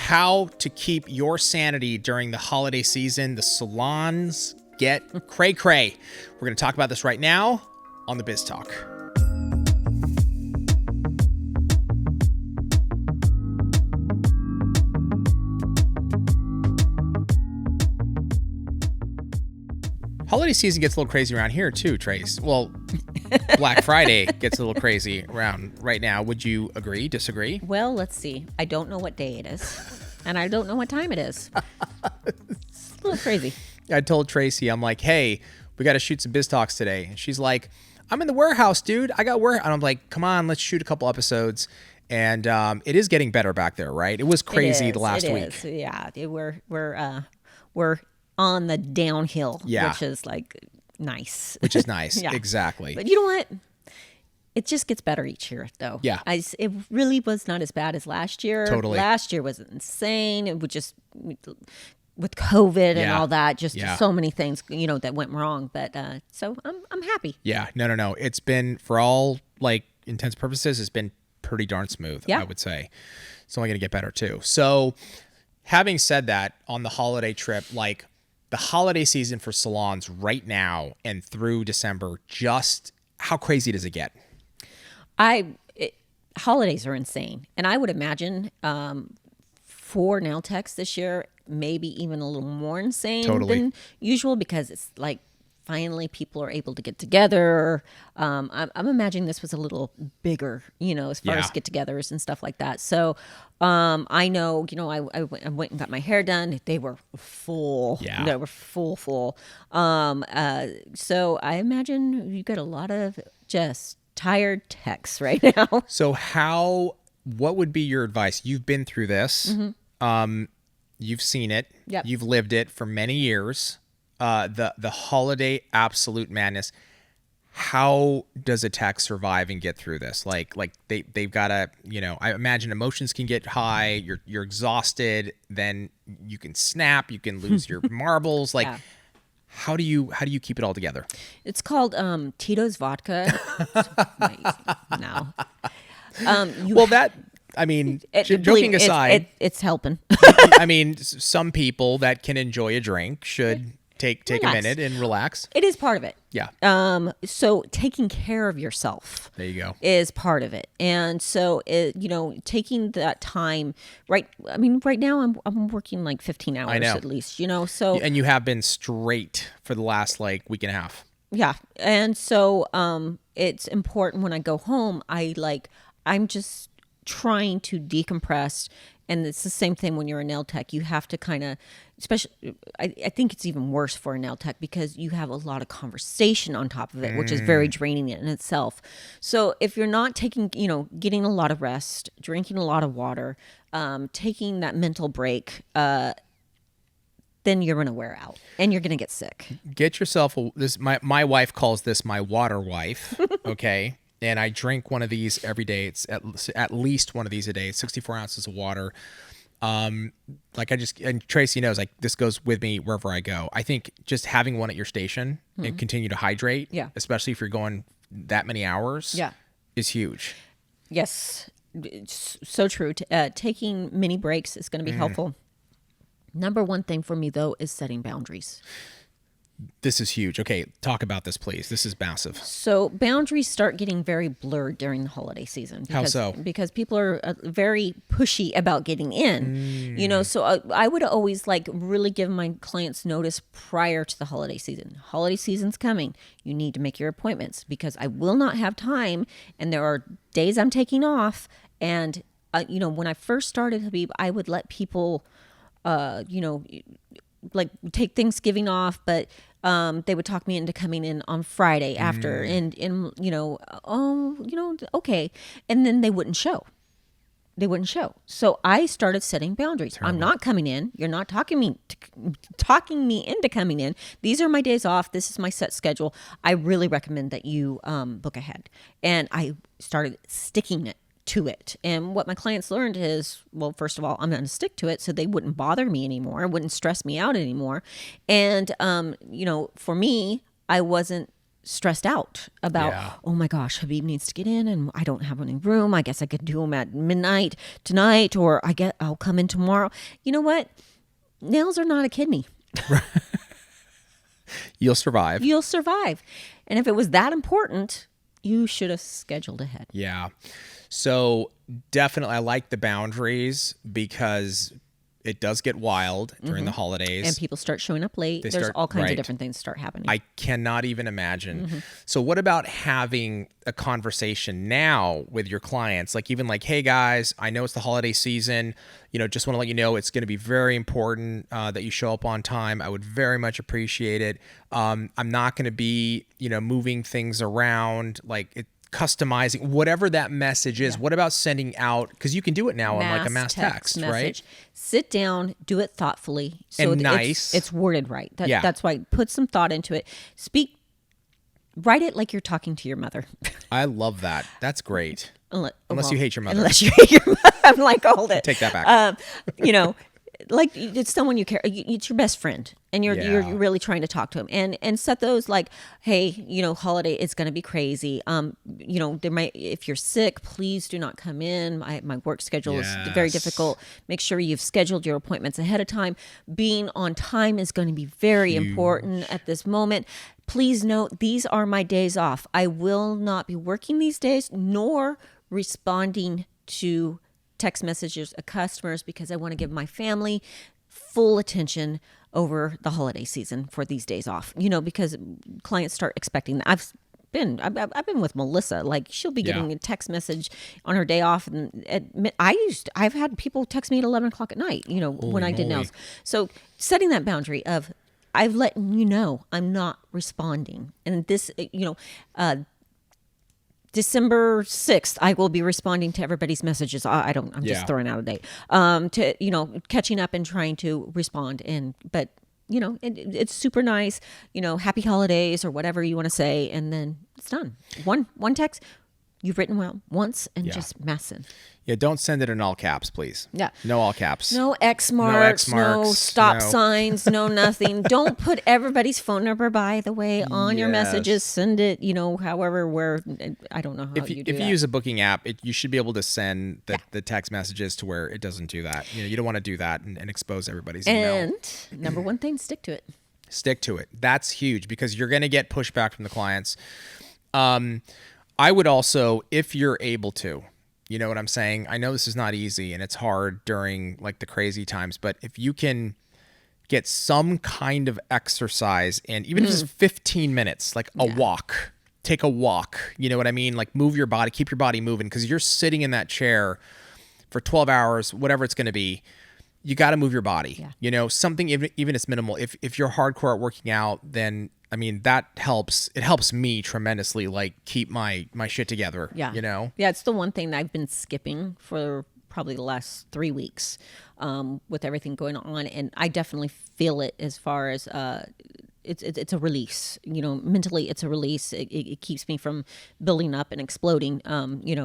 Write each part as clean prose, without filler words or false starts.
how to keep your sanity during the holiday season. The salons get cray-cray. We're going to talk about this right now on the Biz Talk. Holiday season gets a little crazy around here too, Trace. Well, Black Friday gets a little crazy around right now. Would you agree, disagree? Well, let's see. I don't know what day it is, and I don't know what time it is. It's a little crazy. I told Tracy, I'm like, hey, we got to shoot some Biz Talks today. And she's like, I'm in the warehouse, dude. I got work. And I'm like, come on, let's shoot a couple episodes. And it is getting better back there, right? It was crazy the last week. Yeah, we're on the downhill, which is like nice. Which is nice, yeah. Exactly. But you know what? It just gets better each year, though. Yeah. It really was not as bad as last year. Totally. Last year was insane. It would just, with COVID and all that, just so many things, that went wrong. But so I'm happy. Yeah. No. It's been, for all like intents and purposes, it's been pretty darn smooth, I would say. It's only going to get better too. So having said that, on the holiday trip, like, the holiday season for salons right now and through December, just how crazy does it get? Holidays are insane. And I would imagine for nail techs this year, maybe even a little more insane than usual, because it's like finally people are able to get together. I'm imagining this was a little bigger, as far as get-togethers and stuff like that. So I know, I went and got my hair done. They were full. Yeah. They were full. So I imagine you got a lot of just tired techs right now. So what would be your advice? You've been through this. Mm-hmm. You've seen it. Yep. You've lived it for many years. The holiday absolute madness. How does a tech survive and get through this? Like they've got to, I imagine emotions can get high. You're exhausted. Then you can snap. You can lose your marbles. Like, how do you keep it all together? It's called Tito's vodka. No. Joking aside, it's helping. I mean, some people that can enjoy a drink should take a minute and relax. It is part of it. Yeah. So taking care of yourself. There you go. Is part of it. And so, taking that time, right? I mean, right now I'm working like 15 hours at least, so. And you have been straight for the last like week and a half. Yeah. And so, it's important when I go home, I'm just trying to decompress. And it's the same thing when you're a nail tech. You have to kind of, especially, I think it's even worse for a nail tech because you have a lot of conversation on top of it, which is very draining in itself. So if you're not taking, getting a lot of rest, drinking a lot of water, taking that mental break, then you're going to wear out and you're going to get sick. Get yourself, my wife calls this my water wife, okay? And I drink one of these every day. It's at least one of these a day. It's 64 ounces of water. And Tracy knows, like, this goes with me wherever I go. I think just having one at your station and continue to hydrate, especially if you're going that many hours, is huge. Yes, it's so true. Taking mini breaks is going to be helpful. Number one thing for me, though, is setting boundaries. This is huge. Okay, talk about this, please. This is massive. So boundaries start getting very blurred during the holiday season. How so? Because people are very pushy about getting in. So I would always really give my clients notice prior to the holiday season. Holiday season's coming. You need to make your appointments because I will not have time, and there are days I'm taking off. And when I first started, Habib, I would let people, take Thanksgiving off, but they would talk me into coming in on Friday after, and okay, and then they wouldn't show. So I started setting boundaries. Terrible. I'm not coming in. You're not talking me into coming in. These are my days off. This is my set schedule. I really recommend that you book ahead. And I started sticking it to it. And what my clients learned is, well, first of all, I'm going to stick to it so they wouldn't bother me anymore, wouldn't stress me out anymore. And, for me, I wasn't stressed out about, oh my gosh, Habib needs to get in and I don't have any room. I guess I could do them at midnight tonight, or I'll come in tomorrow. You know what? Nails are not a kidney. You'll survive. You'll survive. And if it was that important, you should have scheduled ahead. Yeah. So definitely I like the boundaries because it does get wild during the holidays. And people start showing up late. There's all kinds of different things start happening. I cannot even imagine. So what about having a conversation now with your clients? Like even like, hey guys, I know it's the holiday season. Just want to let you know it's going to be very important that you show up on time. I would very much appreciate it. I'm not going to be, moving things around customizing whatever that message is. What about sending out, because you can do it now on like a mass text right? Sit down, do it thoughtfully, so and nice. It's worded right. That's why put some thought into it. Write it like you're talking to your mother. I love that. That's great. Unless you hate your mother. Unless you hate your mother. I'm like, hold it. Take that back. Like it's someone you care. It's your best friend, and you're really trying to talk to him, and set those like, hey, holiday, it's going to be crazy. There might, if you're sick, please do not come in. My work schedule is very difficult. Make sure you've scheduled your appointments ahead of time. Being on time is going to be very important at this moment. Please note, these are my days off. I will not be working these days, nor responding to text messages of customers, because I want to give my family full attention over the holiday season for these days off, because clients start expecting that. I've been with Melissa, like she'll be getting a text message on her day off. And I've had people text me at 11 o'clock at night, when I did nails. So setting that boundary of, I've let you know I'm not responding. And this, December 6th, I will be responding to everybody's messages. I'm just throwing out a date. Catching up and trying to respond. But it's super nice, happy holidays or whatever you want to say. And then it's done. One text, you've written well once and just mass send. Yeah, don't send it in all caps, please. Yeah. No all caps. No X marks, no stop signs, no nothing. Don't put everybody's phone number, by the way, on your messages. Send it, however, where, I don't know how you do that. If you use a booking app, you should be able to send the text messages to where it doesn't do that. You don't want to do that and expose everybody's email. And number one thing, stick to it. Stick to it. That's huge, because you're going to get pushback from the clients. I would also, if you're able to, you know what I'm saying? I know this is not easy and it's hard during like the crazy times, but if you can get some kind of exercise, and even if it's 15 minutes, like a walk, take a walk, you know what I mean? Like move your body, keep your body moving, because you're sitting in that chair for 12 hours, whatever it's going to be. You got to move your body, something, even it's minimal. If you're hardcore at working out, then that helps. It helps me tremendously, like keep my shit together. Yeah. Yeah. It's the one thing that I've been skipping for probably the last 3 weeks, with everything going on. And I definitely feel it as far as, it's a release, mentally it's a release. It keeps me from building up and exploding.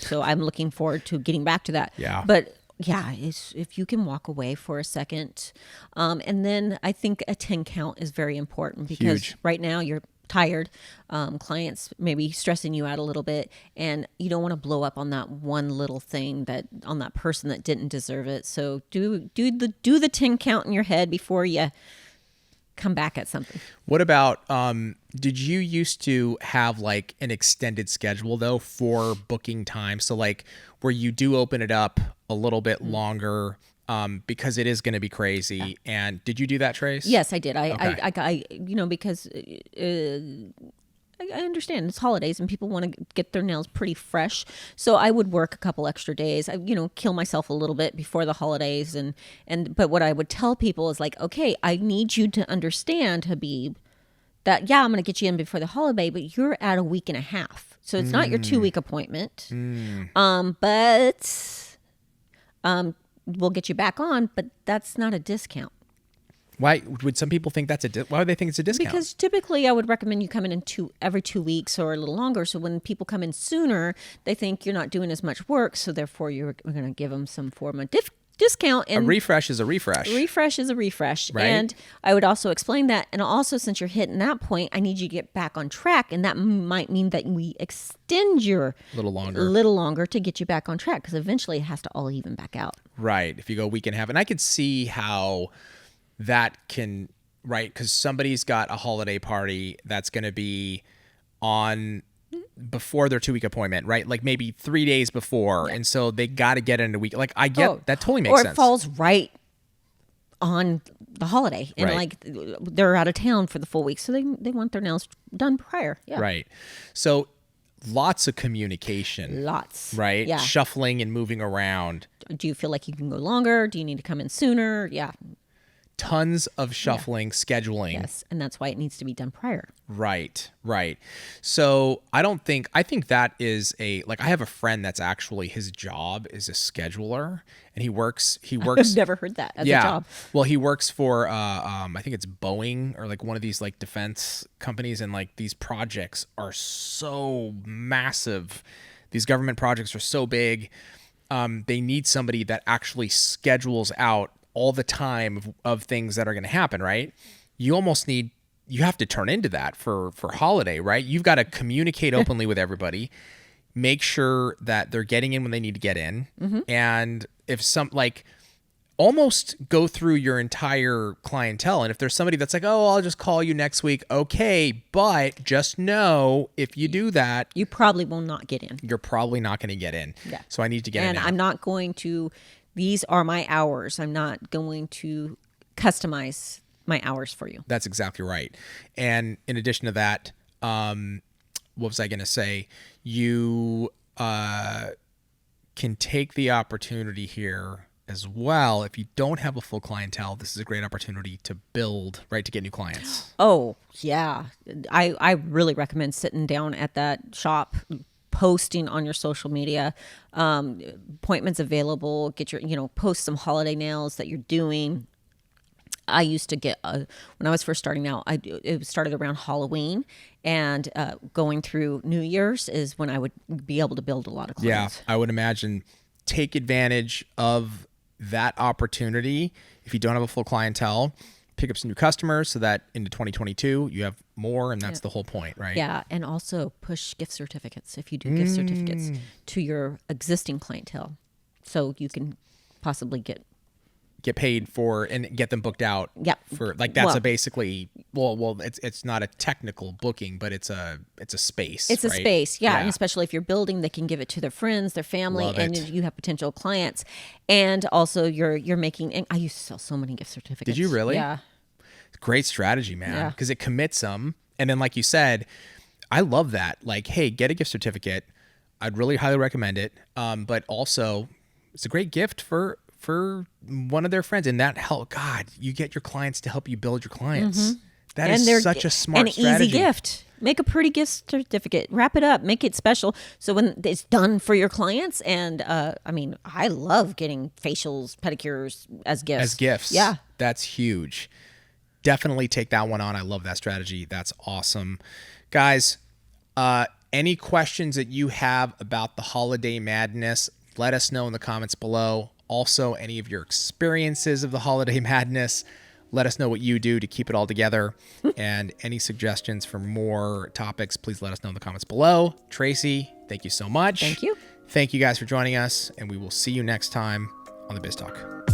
So I'm looking forward to getting back to that. Yeah. But if you can walk away for a second. And then I think a 10 count is very important, because right now you're tired. Clients maybe stressing you out a little bit, and you don't want to blow up on that one little thing, on that person that didn't deserve it. So do the 10 count in your head before you come back at something. What about, did you used to have like an extended schedule though for booking time? So like where you do open it up a little bit longer, because it is going to be crazy. And did you do that, Trace? Yes, I did. I because I understand it's holidays and people want to get their nails pretty fresh. So I would work a couple extra days. I, kill myself a little bit before the holidays. But what I would tell people is like, okay, I need you to understand, Habib, that, I'm going to get you in before the holiday, but you're at a week and a half. So it's not your 2-week appointment. But we'll get you back on, but that's not a discount. Why would some people think why would they think it's a discount? Because typically I would recommend you come in every 2 weeks or a little longer. So when people come in sooner, they think you're not doing as much work. So therefore we're going to give them some form of discount. And a refresh is a refresh. Refresh is a refresh. Right. And I would also explain that. And also, since you're hitting that point, I need you to get back on track. And that might mean that we extend your a little longer to get you back on track, because eventually it has to all even back out. Right. If you go a week and a half. And I could see how that can, right, because somebody's got a holiday party that's going to be on before their 2-week appointment, right? Like maybe 3 days before. And so they got to get it in a week. Like I get that totally makes sense. Or it falls right on the holiday, and like they're out of town for the full week. So they want their nails done prior. Yeah. Right. So lots of communication. Lots. Right? Yeah. Shuffling and moving around. Do you feel like you can go longer? Do you need to come in sooner? Yeah. Tons of shuffling, scheduling. Yes, and that's why it needs to be done prior. Right. So I think that is I have a friend that's actually, his job is a scheduler, and he works. I've never heard that as a job. Well, he works for, I think it's Boeing, or like one of these like defense companies. And like these projects are so massive. These government projects are so big. They need somebody that actually schedules out all the time of things that are going to happen, right? You have to turn into that for holiday, right? You've got to communicate openly with everybody, make sure that they're getting in when they need to get in. Mm-hmm. And if almost go through your entire clientele. And if there's somebody that's like, oh, I'll just call you next week. Okay. But just know, if you do that, you probably will not get in. You're probably not going to get in. Yeah. So I need to get in. And I'm not going to, these are my hours. I'm not going to customize my hours for you. That's exactly right. And in addition to that, what was I going to say? You can take the opportunity here as well. If you don't have a full clientele, this is a great opportunity to build, right, to get new clients. Oh, yeah. I really recommend sitting down at that shop, posting on your social media, appointments available, get your, post some holiday nails that you're doing. I used to get, when I was first starting out, it started around Halloween, and going through New Year's is when I would be able to build a lot of clients. Yeah, I would imagine take advantage of that opportunity. If you don't have a full clientele, pick up some new customers so that into 2022 you have more, and that's the whole point, right? Yeah, and also push gift certificates if you do gift certificates to your existing clientele, so you can possibly get paid for and get them booked out. Yep. For like that's basically it's not a technical booking, but it's a space. It's right? a space, yeah. And especially if you're building, they can give it to their friends, their family, and you have potential clients. And also you're making. And I used to sell so many gift certificates. Did you really? Yeah. Great strategy, man. Because it commits them, and then like you said, I love that. Like, hey, get a gift certificate. I'd really highly recommend it. But also, it's a great gift for one of their friends, and that help. God, you get your clients to help you build your clients. Mm-hmm. That is such a smart strategy. Easy gift. Make a pretty gift certificate. Wrap it up. Make it special. So when it's done for your clients, and I love getting facials, pedicures as gifts. Yeah, that's huge. Definitely take that one on. I love that strategy. That's awesome, guys. Any questions that you have about the holiday madness, let us know in the comments below. Also, any of your experiences of the holiday madness, let us know what you do to keep it all together. And any suggestions for more topics, please let us know in the comments below. Tracey, thank you so much. Thank you. Thank you guys for joining us, and we will see you next time on the Biz Talk.